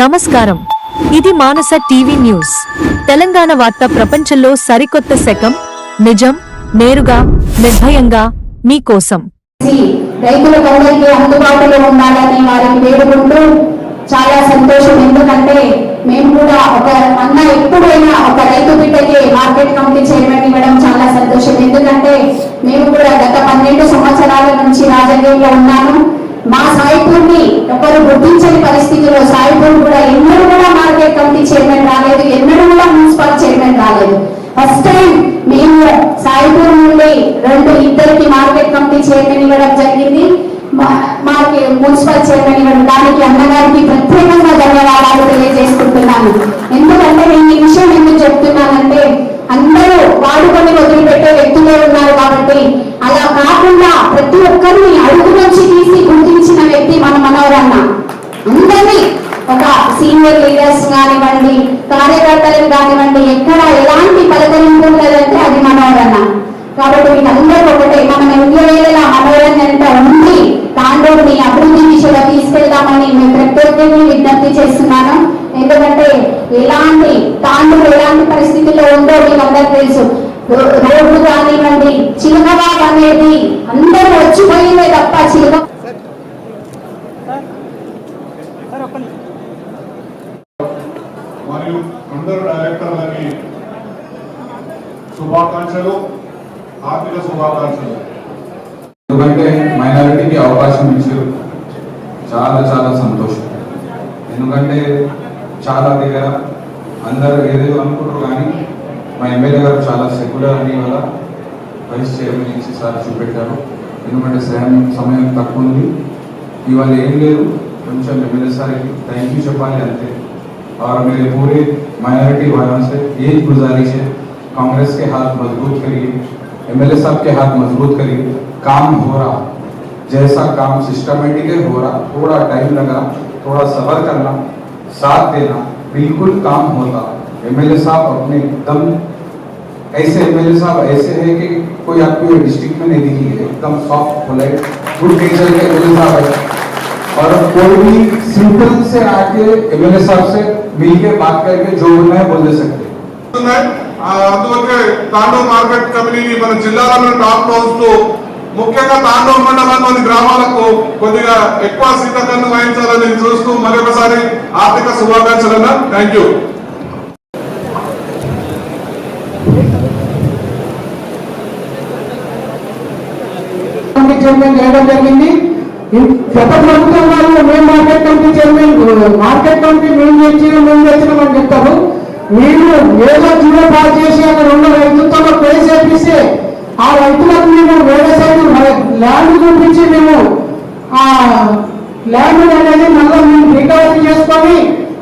నమస్కారం, ఇది మానస TV news. Telangana వార్త ప్రపంచంలో సరికొత్త శకం. నిజం, నేరుగా, నిర్భయంగా మీకోసం. రైతులందరికీ అందుబాటులో ఉండాలని వారికి వేడుకుంటూ చాలా సంతోషం. ఎందుకంటే మేము కూడా ఒక అన్న ఎప్పుడైనా ఒక రైతు బిడ్డకి మార్కెట్ కమిటీ చైర్మన్ ఇవ్వడం చాలా సంతోషం. ఎందుకంటే మేము కూడా గత 12 సంవత్సరాల నుంచి రాజకీయంలో ఉన్నాము. మా సాయిపూర్ని ఎవరు గుర్తించని పరిస్థితిలో సాయిపూర్ కూడా ఎన్నడూ కూడా మార్కెట్ కమిటీ చైర్మన్ రాలేదు, ఎన్నడూ కూడా మున్సిపల్ చైర్మన్ రాలేదు. ఫస్ట్ టైం మేము సాయిపూర్ నుండి ఇద్దరికి మార్కెట్ కమిటీ చైర్మన్ ఇవ్వడం జరిగింది. మాకి మున్సిపల్ చైర్మన్ ఇవ్వడం, దానికి అన్నగారికి ప్రత్యేకంగా ధన్యవాదాలు తెలియజేసుకుంటున్నాను. ఎందుకంటే నేను ఈ విషయం ఎందుకు చెప్తున్నానంటే అందరూ వాడుకొని వదిలిపెట్టే వ్యక్తులే ఉన్నారు కాబట్టి, అలా కాకుండా ప్రతి ఒక్కరిని అడుగు నుంచి తీసి గుర్తించిన వ్యక్తి మన మనోరన్న. అందరినీ ఒక సీనియర్ లీడర్స్ కానివ్వండి, కార్యకర్తలు కానివ్వండి, ఎక్కడ ఎలాంటి పలకరింపు లేదంటే అది మనోరన్న. కాబట్టి వీళ్ళందరూ ఒకటే, మనం ఎన్నివేళలా మనోరన్న ఎంత ఉంది తాండూరుని అభివృద్ధి దిశగా తీసుకెళ్దామని మేము ప్రతి ఒక్కరిని విజ్ఞప్తి చేస్తున్నాను. ఎందుకంటే తాండూరు ఎలాంటి పరిస్థితుల్లో ఉందో మీకు అందరికి తెలుసు. రోడ్లు కానివ్వండి, చిలకబాగ్ అనేది అందరూ వచ్చిపోయిందే తప్ప చిలక మరియు అందరూ డైరెక్టర్లకి శుభాకాంక్షలు, ఆర్థిక శుభాకాంక్షలు. ఎందుకంటే మైనారిటీకి అవకాశం ఇచ్చారు, చాలా చాలా సంతోషం. ఎందుకంటే చాలా దగ్గర అందరూ ఏదేదో అనుకుంటారు, కానీ మా ఎమ్మెల్యే గారు చాలా సెక్యులర్ అని వల్ల వైస్ చైర్మన్ ఇచ్చి సార్ చూపెట్టారు. ఎందుకంటే సమయం తక్కువ ఉంది, ఇవాళ ఏం లేదు, కొంచెం ఎమ్మెల్యే సార్కి థ్యాంక్ యూ చెప్పాలి అంతే. और मेरे पूरे माइनॉरिटी भाइयों से यही गुजारिश है, कांग्रेस के हाथ मजबूत करिए, एमएलए साहब के हाथ मजबूत करिए. काम हो रहा, जैसा काम सिस्टमेटिक हो रहा, थोड़ा टाइम लगा, थोड़ा सब्र करना, साथ देना, बिल्कुल काम होता. एमएलए साहब अपने एकदम ऐसे एमएलए साहब ऐसे है कि कोई आपको डिस्ट्रिक्ट में नहीं दिखी, एकदम सॉफ्ट पोलाइट गुड नेचर के एमएलए साहब है. और कोई भी सिंपल से आके एमएलए साहब से मिलके बात करके जो बोलना है बोल दे सकते. అందుకే తాండూరు మార్కెట్ కమిటీని మన జిల్లాలో టాప్ హౌస్ ముఖ్యంగా తాండూరు మండలంలోని గ్రామాలకు కొద్దిగా ఎక్కువ సీతకన్ను వహించాలని చూస్తూ మరొకసారి ఆర్థిక శుభాకాంక్షలు. Thank you. చేయడం జరిగింది. గత ప్రభుత్వం వాళ్ళు మేము market committee chairman, market committee మేము తెచ్చినామని చెప్తారు. మీరు ఏదో జీవో పాస్ చేసి అక్కడ ఉన్న రైతులతో కేసు చేపిస్తే ఆ రైతులకు మేము వేరే సైడ్ ల్యాండ్ చూపించి మేము ఆ ల్యాండ్ అనేది మళ్ళీ మేము రికవరీ చేసుకొని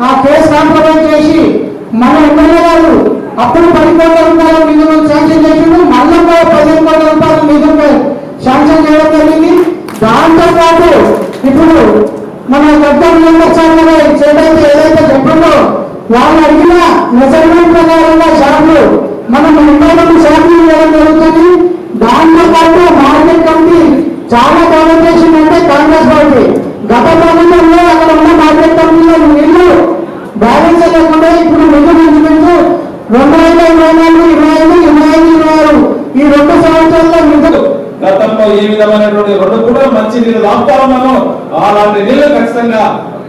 ఆ కేసు కాంప్రమైజ్ చేసి మన ఎమ్మెల్యే గారు అప్పుడు 10 కోట్ల రూపాయల నిధులు శాంక్షన్ చేసిండు, మళ్ళీ 15 కోట్ల రూపాయల నిధులు శాంక్షన్ చేయడం జరిగింది. దాంతో పాటు ఇప్పుడు మన గద్దం ఏదైతే చెప్పిందో వాళ్ళు అడిగిన మెజర్మెంట్ ప్రకారంగా షాపులు మనం 20 షాపులు ఇవ్వడం జరుగుతుంది. దాంతో పాటు మార్కెట్ కమిటీ చాలా డెవలప్ చేసిందంటే కాంగ్రెస్ పార్టీ గత ప్రభుత్వంలో అక్కడ ఉన్న మార్కెట్ కమిటీలో నిధులు బ్యాలెన్స్ లేకుండా ఇప్పుడు నిధులు ఇంచుమించు 2024, 25, 26 ఈ 2 సంవత్సరాల్లో నిధులు గతంలో ఏ విధమైనటువంటి రెండు కూడా మంచి నీళ్ళు రాస్తా ఉన్నాము. అలాంటి నీళ్లు ఖచ్చితంగా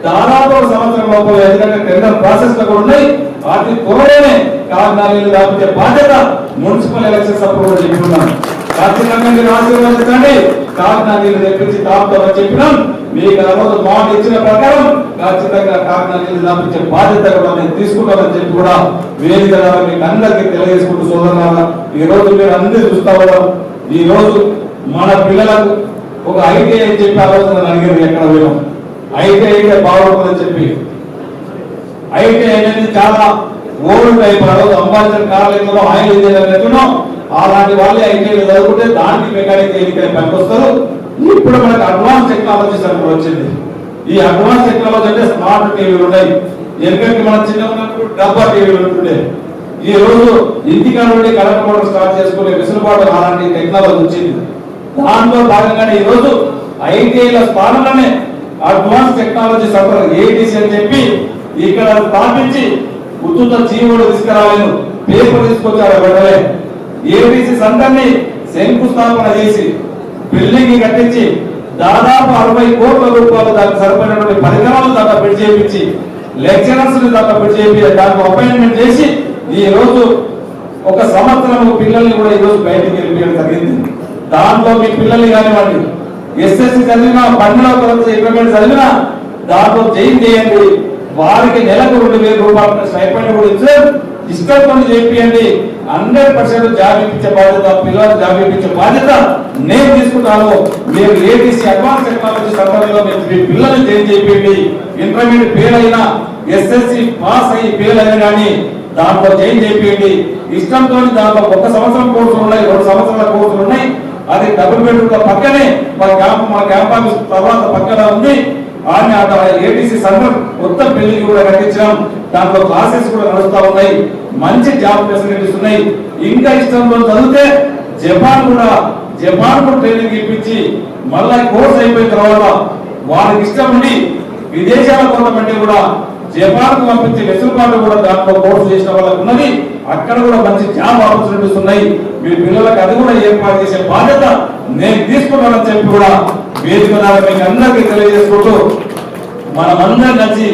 దాదాపు సంవత్సరం లోపల, ఎందుకంటే టెండర్ ప్రాసెస్ లో కూడా ఉన్నాయి, వాటి త్వరలోనే కాకినాడ నీళ్లు రాబట్టే బాధ్యత మున్సిపల్ ఎలక్షన్స్ అప్పుడు కూడా చెప్పుకున్నాను. ఖచ్చితంగా మీరు ఆశీర్వదించండి, కాకినాడ నీళ్లు తెప్పించి తాపుతామని చెప్పినాం. మీకు ఆ రోజు మాట ఇచ్చిన ప్రకారం ఖచ్చితంగా కాకినాడ నీళ్లు రాబట్టే బాధ్యత కూడా నేను తీసుకుంటామని చెప్పి కూడా వేదిక ద్వారా మీకు అందరికీ తెలియజేసుకుంటూ సోదరులారా, ఈ రోజు మీరు అందరూ చూస్తా ఉన్నారు. ఈ రోజు మన పిల్లలకు ఒక ఐటీఐ చెప్పి ఆలోచన అడిగారు, ఎక్కడ పోయినాం ఐటీఐ బాగుంటుందని చెప్పి. ఐటీఐ అనేది చాలా ఓల్డ్ టైప్. ఆ రోజు అంబాసిడర్ కార్యాలయంలో ఆయిల్ ఇంజనీర్ ఎట్లున్నాం అలాంటి వాళ్ళే ఐటీఐలో చదువుకుంటే దానికి మెకానిక్ ఎన్నికై పనికొస్తారు. ఇప్పుడు మనకు అడ్వాన్స్ టెక్నాలజీస్ అని వచ్చింది. ఈ అడ్వాన్స్ టెక్నాలజీ అంటే స్మార్ట్ టీవీలు ఉన్నాయి. ఎందుకంటే మనం చిన్న ఉన్నప్పుడు డబ్బా టీవీలు ఉంటుండే, ఈ రోజు ఇంటికా నుండి కరెంట్ మోటార్ స్టార్ట్ చేసుకునే వెసులుబాటు అలాంటి టెక్నాలజీ వచ్చింది. దాంట్లో భాగంగానే ఈ రోజు ఐటీఐల స్థానంలోనే అడ్వాన్స్ టెక్నాలజీ సెంటర్ ఏటీసీ అని చెప్పి ఇక్కడ స్థాపించి ఉచిత జీవోలు తీసుకురాలేను, పేపర్ తీసుకొచ్చారు వెంటనే. ఏబీసీ సెంటర్ని శంకుస్థాపన చేసి బిల్డింగ్ కట్టించి దాదాపు 60 కోట్ల రూపాయలు దానికి సరిపోయినటువంటి పరికరాలు దాకా పెట్టి చేయించి లెక్చరర్స్ దాకా పెట్టి చేయించి దానికి అపాయింట్మెంట్ చేసి ఈ రోజు 1 సంవత్సరం పిల్లల్ని కూడా ఈ రోజు బయటికి వెళ్ళిపోయడం జరిగింది. దాంట్లో మీ పిల్లల్ని కానివ్వండి, ఎస్ఎస్సి చదివినా 12వ తరగతి ఇంటర్మీడియట్ చదివినా దాంట్లో జాయిన్ చేయండి. వారికి నెలకు 2,000 రూపాయల స్టైపెండ్ కూడా ఇచ్చారు. ఇష్టంతో చేయండి. 100% జాబ్ ఇప్పించే బాధ్యత, పిల్లలకు జాబ్ ఇప్పించే బాధ్యత నేను తీసుకుంటాను. మీరు ఏటీసీ అడ్వాన్స్ టెక్నాలజీ సందర్భంలో మీ పిల్లల్ని జాయిన్ చేయండి. ఇంటర్మీడియట్ ఫెయిల్ అయినా, ఎస్ఎస్సి పాస్ అయ్యి ఫెయిల్ అయినా కానీ దాంట్లో జాయిన్ చేయండి. ఇష్టంతో దాంట్లో 1 సంవత్సరం కోర్సులు ఉన్నాయి, 2 సంవత్సరాల కోర్సులు ఉన్నాయి. అది డబుల్ బెడ్రూమ్ పక్కనే మా క్యాంప్ ఆఫీస్ తర్వాత పక్కన ఉంది. ఏటీసీ సెంటర్ కొత్త బిల్డింగ్ కూడా కట్టించాం. దాంట్లో క్లాసెస్ కూడా నడుస్తా ఉన్నాయి. మంచి జాబ్ ఫెసిలిటీస్ ఉన్నాయి. ఇంకా ఇష్టంతో చదివితే జపాన్ కూడా ట్రైనింగ్ ఇప్పించి మళ్ళీ కోర్స్ అయిపోయిన తర్వాత వారికి ఇష్టం ఉండి విదేశాల కొంతమంది కూడా జపాన్ కు పంపించి వెసులుబాటు కూడా దాంట్లో కోర్సు చేసిన వాళ్ళకు ఉన్నది. అక్కడ కూడా మంచి జాబ్ ఆపర్చునిటీస్ ఉన్నాయి. మీ పిల్లలకు అది కూడా ఏర్పాటు చేసే బాధ్యత నేను తీసుకున్నానని చెప్పి కూడా వేదిక ద్వారా మీకు అందరికీ తెలియజేసుకుంటూ మనమందరం కలిసి